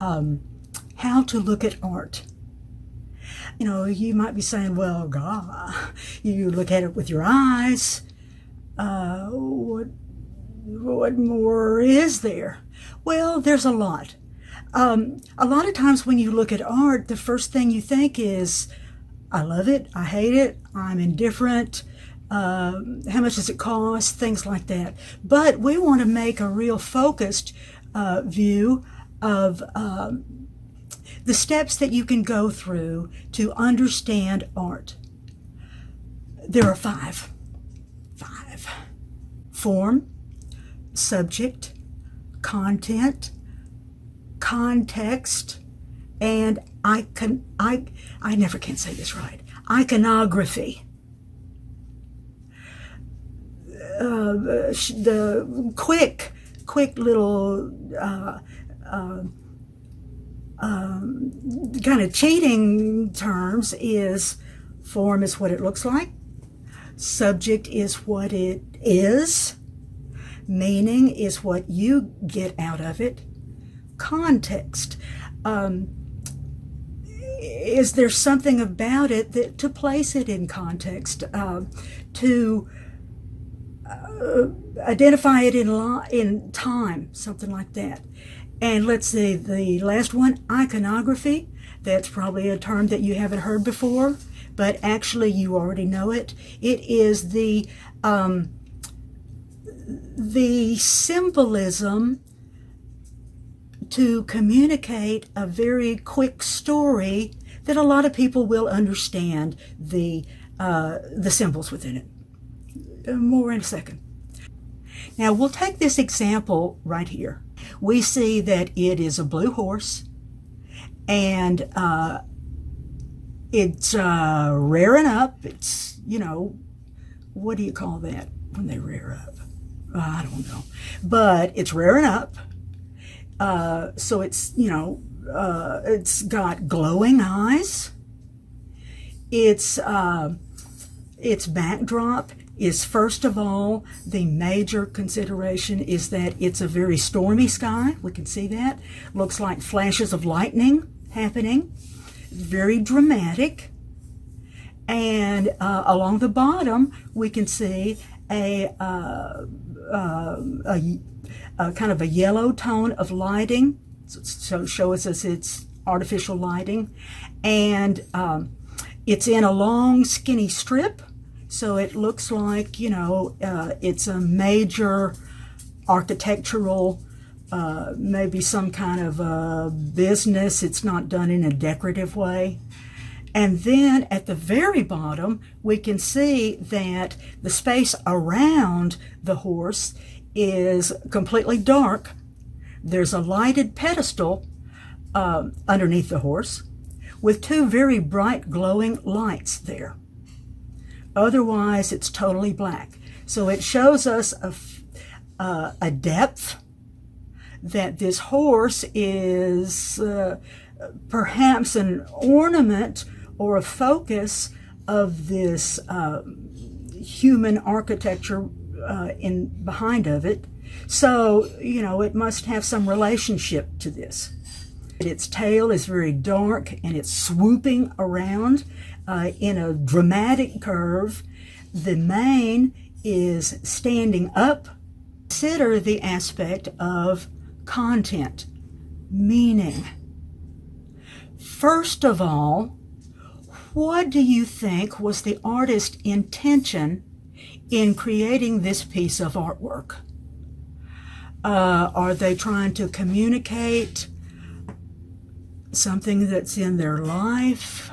um, how to look at art. You might be saying, well, God, you look at it with your eyes. What more is there? Well, there's a lot. A lot of times when you look at art, the first thing you think is, I love it, I hate it, I'm indifferent, how much does it cost, things like that. But we want to make a real focused view of the steps that you can go through to understand art. There are five. Form, subject, content, context, and I never can say this right, iconography. The quick little kind of cheating terms is form is what it looks like, subject is what it is, meaning is what you get out of it, context, is there something about it that to place it in context, to identify it in time, something like that. And let's see, the last one, iconography. That's probably a term that you haven't heard before, but actually you already know it. It is the symbolism to communicate a very quick story that a lot of people will understand the symbols within it. More in a second. Now we'll take this example right here. We see that it is a blue horse, and it's rearing up. It's, what do you call that when they rear up? I don't know. But it's rearing up. So it's, it's got glowing eyes. Its backdrop is, first of all, the major consideration is that it's a very stormy sky. We can see that. Looks like flashes of lightning happening. Very dramatic. And along the bottom, we can see a kind of a yellow tone of lighting. So shows us it's artificial lighting. And it's in a long, skinny strip. So it looks like, it's a major architectural, maybe some kind of business. It's not done in a decorative way. And then at the very bottom, we can see that the space around the horse is completely dark. There's a lighted pedestal underneath the horse with two very bright glowing lights there. Otherwise, it's totally black. So it shows us a depth that this horse is perhaps an ornament or a focus of this human architecture in behind of it. So, it must have some relationship to this. Its tail is very dark and it's swooping around in a dramatic curve. The mane is standing up. Consider the aspect of content, meaning. First of all, what do you think was the artist's intention in creating this piece of artwork? Are they trying to communicate something that's in their life?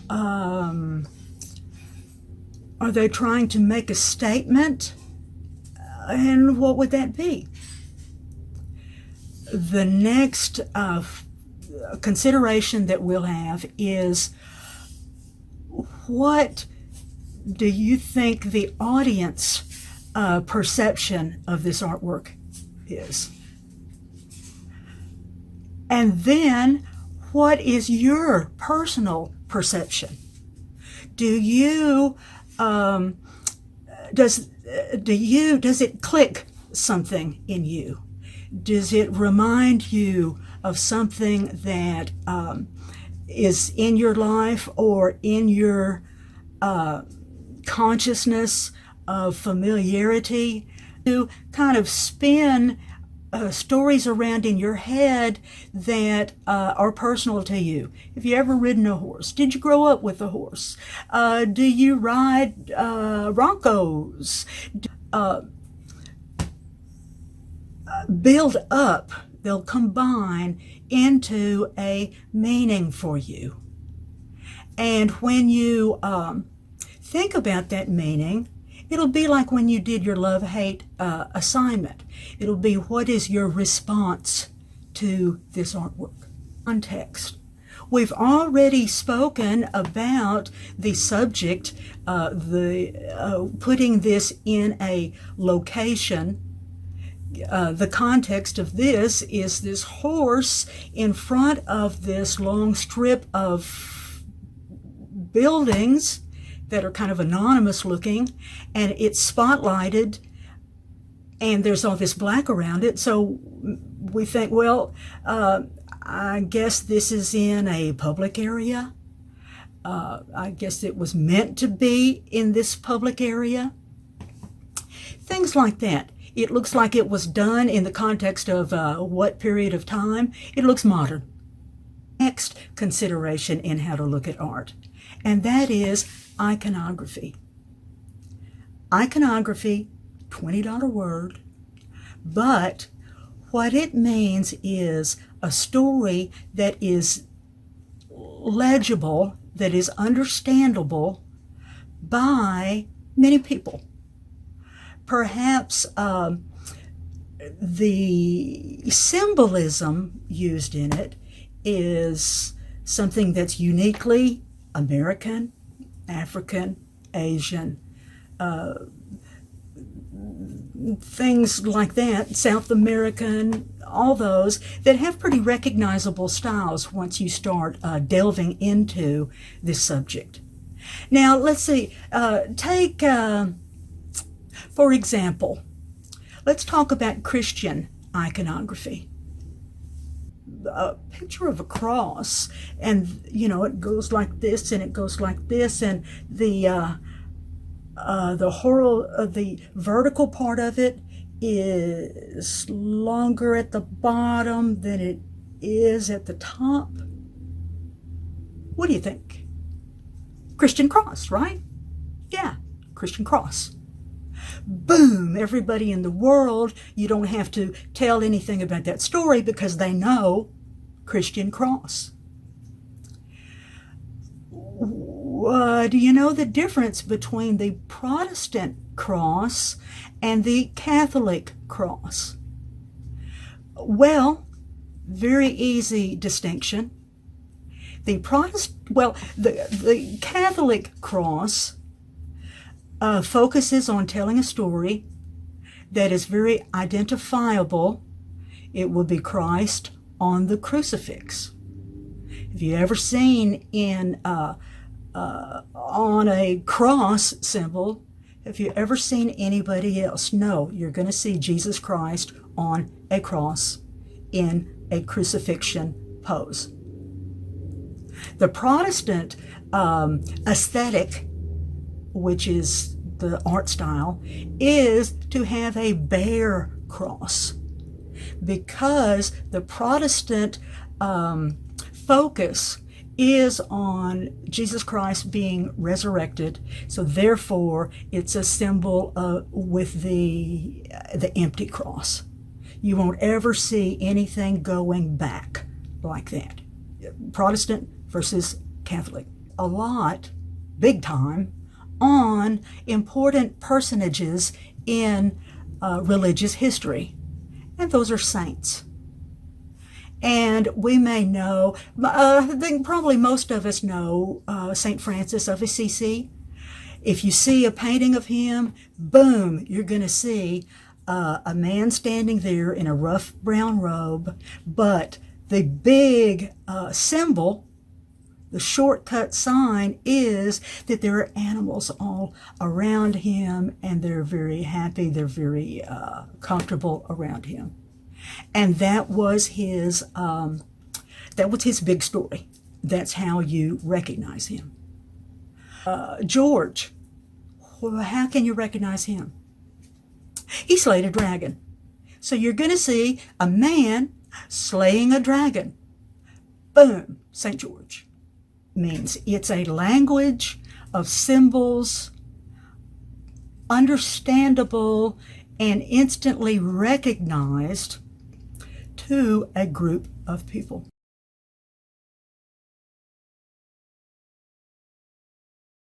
Are they trying to make a statement? And what would that be? The next consideration that we'll have is, what do you think the audience perception of this artwork is? And then, what is your personal perception? Do you does it click something in you? Does it remind you of something that is in your life or in your consciousness of familiarity? To kind of spin stories around in your head that are personal to you. Have you ever ridden a horse? Did you grow up with a horse? Do you ride Broncos? Build up. They'll combine into a meaning for you. And when you think about that meaning, it'll be like when you did your love-hate assignment. It'll be, what is your response to this artwork? Context. We've already spoken about the subject, putting this in a location. The context of this is this horse in front of this long strip of buildings that are kind of anonymous looking, and it's spotlighted, and there's all this black around it. So we think, well, I guess this is in a public area. I guess it was meant to be in this public area. Things like that. It looks like it was done in the context of what period of time? It looks modern. Next consideration in how to look at art, and that is iconography. Iconography, $20 word, but what it means is a story that is legible, that is understandable by many people. Perhaps the symbolism used in it is something that's uniquely American, African, Asian, things like that, South American, all those that have pretty recognizable styles once you start delving into this subject. Now, let's see, take, for example, let's talk about Christian iconography. A picture of a cross, and it goes like this and it goes like this, and the vertical part of it is longer at the bottom than it is at the top. What do you think? Christian cross, right? Yeah, Christian cross. Boom, everybody in the world, you don't have to tell anything about that story because they know Christian cross. Do you know the difference between the Protestant cross and the Catholic cross? Well, very easy distinction. The Catholic cross focuses on telling a story that is very identifiable. It would be Christ on the crucifix. Have you ever seen on a cross symbol, have you ever seen anybody else? No, you're going to see Jesus Christ on a cross in a crucifixion pose. The Protestant aesthetic, which is the art style, is to have a bare cross, because the Protestant focus is on Jesus Christ being resurrected. So therefore, it's a symbol with the empty cross. You won't ever see anything going back like that. Protestant versus Catholic. A lot, big time, on important personages in religious history. And those are saints. And we may know, I think probably most of us know St. Francis of Assisi. If you see a painting of him, boom, you're going to see a man standing there in a rough brown robe, but the big symbol, the shortcut sign, is that there are animals all around him, and they're very happy, they're very comfortable around him. And that was his big story. That's how you recognize him. George, well, how can you recognize him? He slayed a dragon. So you're going to see a man slaying a dragon. Boom, St. George. Means it's a language of symbols, understandable and instantly recognized to a group of people.